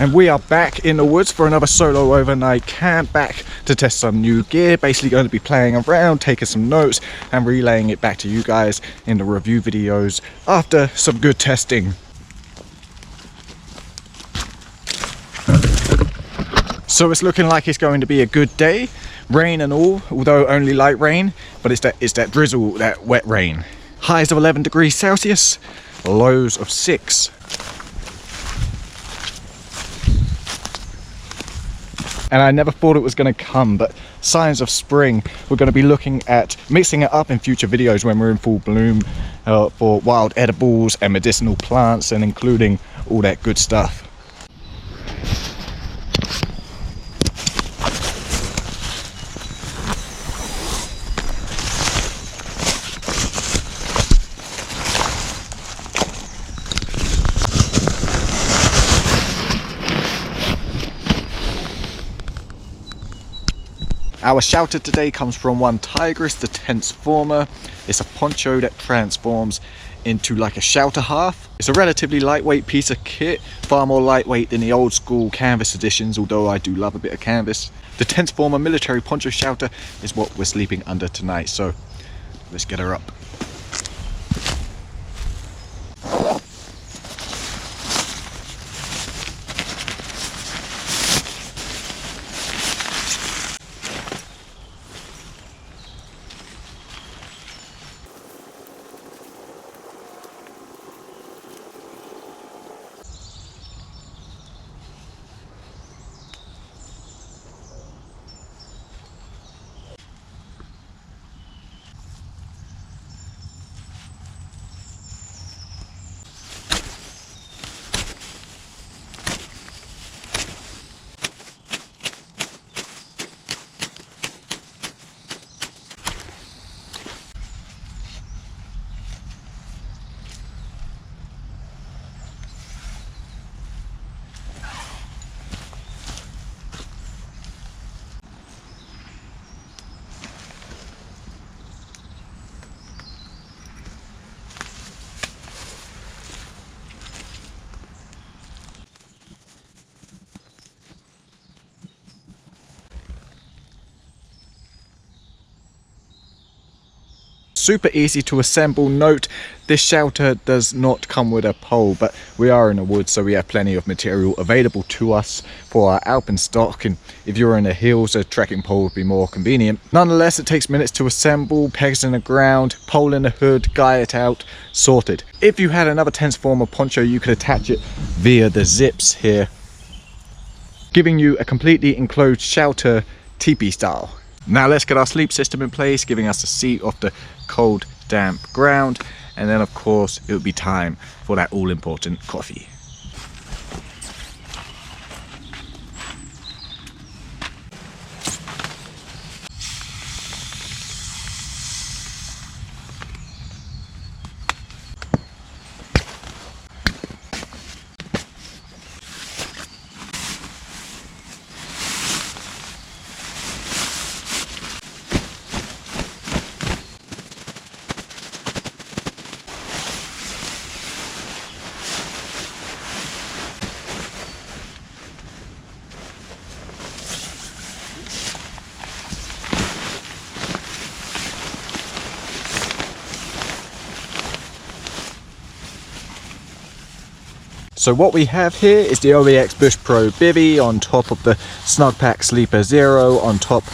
And we are back in the woods for another solo overnight camp, back to test some new gear. Basically going to be playing around, taking some notes and relaying it back to you guys in the review videos after some good testing. So it's looking like it's going to be a good day, rain and all, although only light rain, but it's that drizzle, that wet rain. Highs of 11 degrees Celsius, lows of 6. And I never thought it was going to come, but signs of spring. We're going to be looking at mixing it up in future videos when we're in full bloom for wild edibles and medicinal plants, and including all that good stuff. Our shelter today comes from OneTigris Tentsformer. It's a poncho that transforms into like a shelter half. It's a relatively lightweight piece of kit, far more lightweight than the old school canvas editions, although I do love a bit of canvas. The Tentsformer military poncho shelter is what we're sleeping under tonight, so let's get her up. Super easy to assemble. Note, this shelter does not come with a pole, but we are in the woods, so we have plenty of material available to us for our alpenstock, and if you're in the hills, a trekking pole would be more convenient. Nonetheless, it takes minutes to assemble, pegs in the ground, pole in the hood, guy it out, sorted. If you had another Tentsformer poncho, you could attach it via the zips here, giving you a completely enclosed shelter, teepee style. Now let's get our sleep system in place, giving us a seat off the cold, damp ground, and then of course it would be time for that all-important coffee. So what we have here is the OEX Bush Pro Bivy on top of the Snugpack Sleeper Zero, on top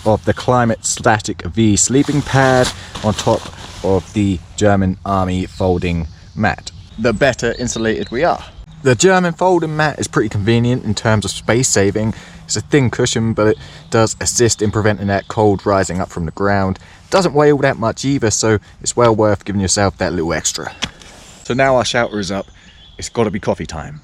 of the Climate Static V sleeping pad, on top of the German Army folding mat. The better insulated we are. The German folding mat is pretty convenient in terms of space saving. It's a thin cushion, but it does assist in preventing that cold rising up from the ground. Doesn't weigh all that much either, so it's well worth giving yourself that little extra. So now our shelter is up. It's got to be coffee time.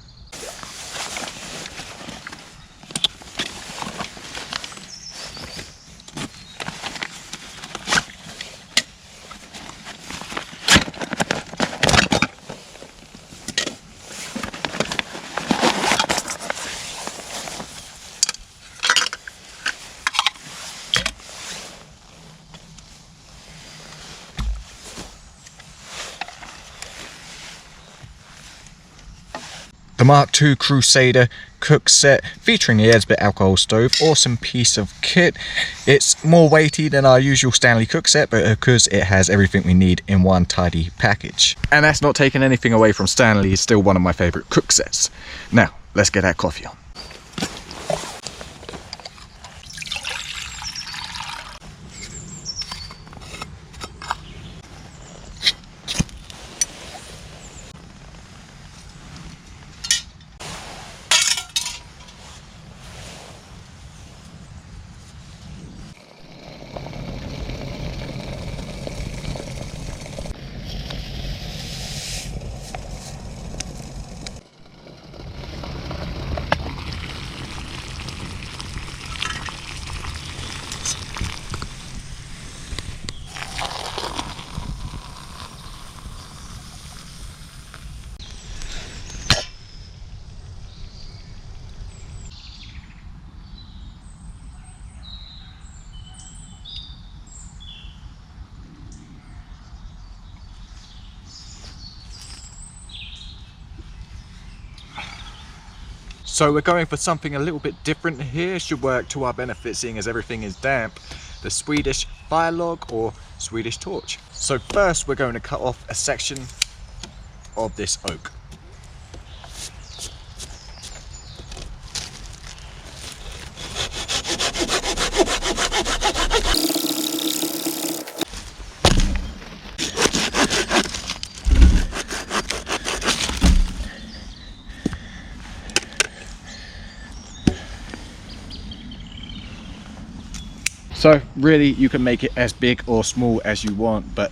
The Mark II Crusader cook set featuring the Esbit alcohol stove. Awesome piece of kit. It's more weighty than our usual Stanley cook set, but because it has everything we need in one tidy package. And that's not taking anything away from Stanley. It's still one of my favorite cook sets. Now let's get that coffee on. So we're going for something a little bit different here. Should work to our benefit seeing as everything is damp. The Swedish Fire Log or Swedish Torch. So first we're going to cut off a section of this oak. So really you can make it as big or small as you want, but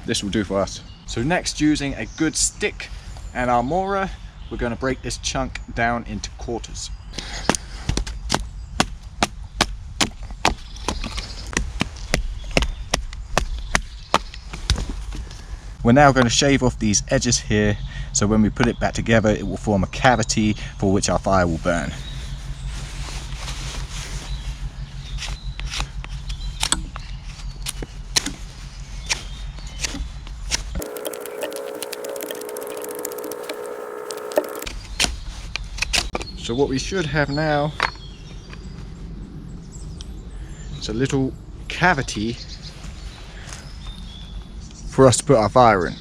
this will do for us. So next, using a good stick and our morer, we're going to break this chunk down into quarters. We're now going to shave off these edges here, so when we put it back together it will form a cavity for which our fire will burn. So what we should have now is a little cavity for us to put our fire in.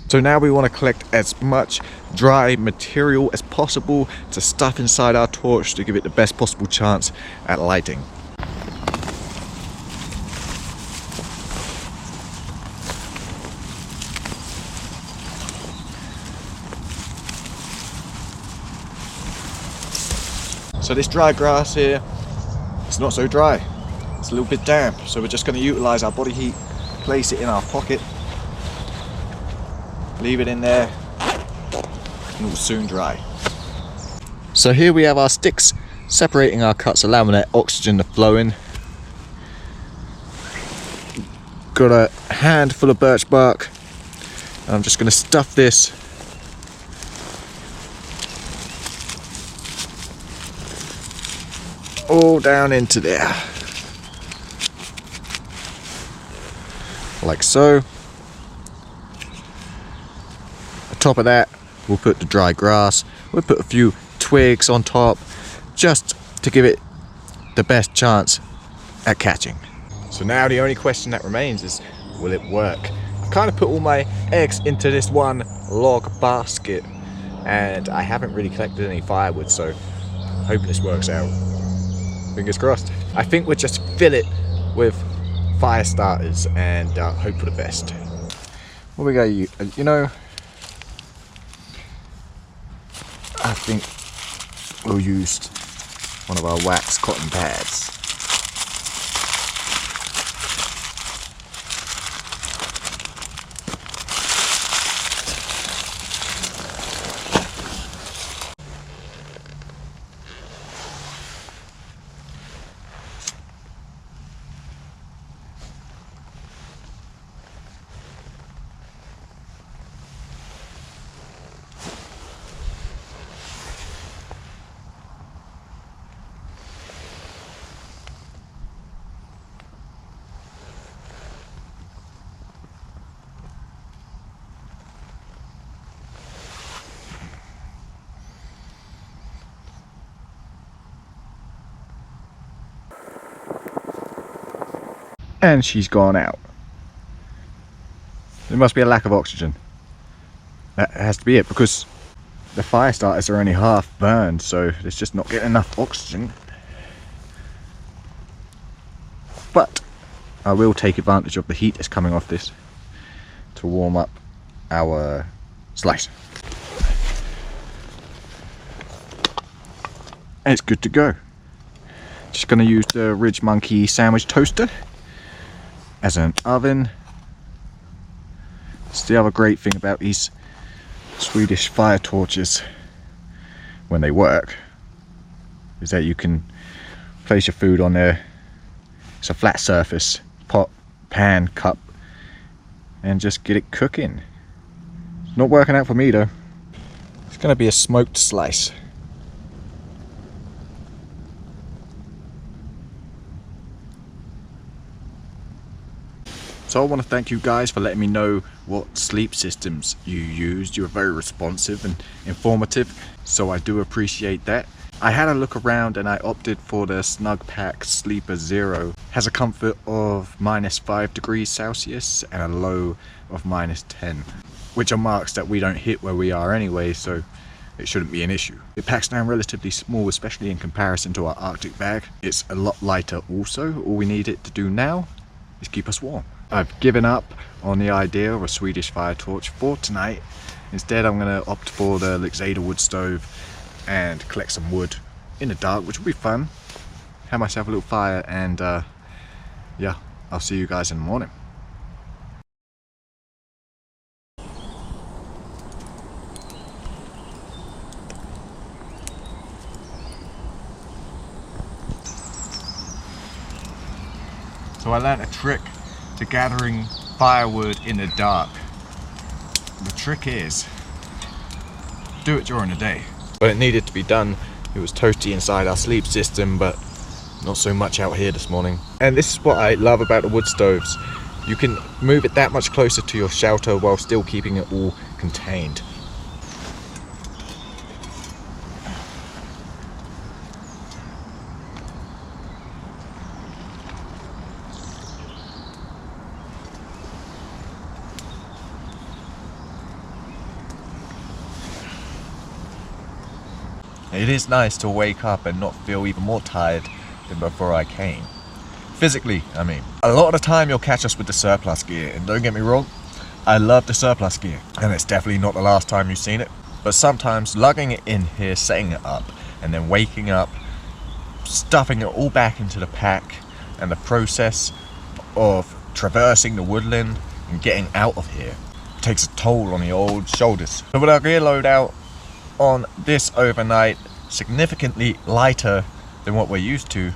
So now we want to collect as much dry material as possible to stuff inside our torch to give it the best possible chance at lighting. So this dry grass here, it's not so dry, it's a little bit damp, so we're just going to utilize our body heat, place it in our pocket, leave it in there, and it will soon dry. So here we have our sticks separating our cuts, allowing that oxygen to flow in. Got a handful of birch bark, and I'm just going to stuff this all down into there, like so. On top of that we'll put the dry grass, we'll put a few twigs on top just to give it the best chance at catching. So now the only question that remains is, will it work? I've kind of put all my eggs into this one log basket and I haven't really collected any firewood, so I'm hoping this works out. Fingers crossed. I think we'll just fill it with fire starters and hope for the best. What we got, you know, I think we'll use one of our wax cotton pads. And she's gone out. There must be a lack of oxygen. That has to be it, because the fire starters are only half burned, so it's just not getting enough oxygen. But I will take advantage of the heat that's coming off this to warm up our slice. And it's good to go. Just going to use the Ridge Monkey sandwich toaster as an oven. It's the other great thing about these Swedish Fire Torches when they work, is that you can place your food on there. It's a flat surface, pot, pan, cup, and just get it cooking. It's not working out for me though. It's going to be a smoked slice. So I want to thank you guys for letting me know what sleep systems you used. You were very responsive and informative, so I do appreciate that. I had a look around and I opted for the Snugpak Sleeper Zero. Has a comfort of -5 degrees Celsius and a low of -10, which are marks that we don't hit where we are anyway, so it shouldn't be an issue. It packs down relatively small, especially in comparison to our Arctic bag. It's a lot lighter also. All we need it to do now is keep us warm. I've given up on the idea of a Swedish Fire Torch for tonight. Instead, I'm going to opt for the Lixada wood stove and collect some wood in the dark, which will be fun. Have myself a little fire, and yeah, I'll see you guys in the morning. So I learned a trick to gathering firewood in the dark. The trick is, do it during the day. But it needed to be done. It was toasty inside our sleep system, but not so much out here this morning. And this is what I love about the wood stoves. You can move it that much closer to your shelter while still keeping it all contained. It is nice to wake up and not feel even more tired than before I came. Physically, I mean. A lot of the time you'll catch us with the surplus gear, and don't get me wrong, I love the surplus gear, and it's definitely not the last time you've seen it. But sometimes lugging it in here, setting it up, and then waking up, stuffing it all back into the pack, and the process of traversing the woodland and getting out of here takes a toll on the old shoulders. So with our gear load out on this overnight, significantly lighter than what we're used to,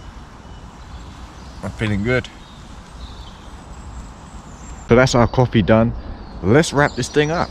I'm feeling good. So that's our coffee done. Let's wrap this thing up.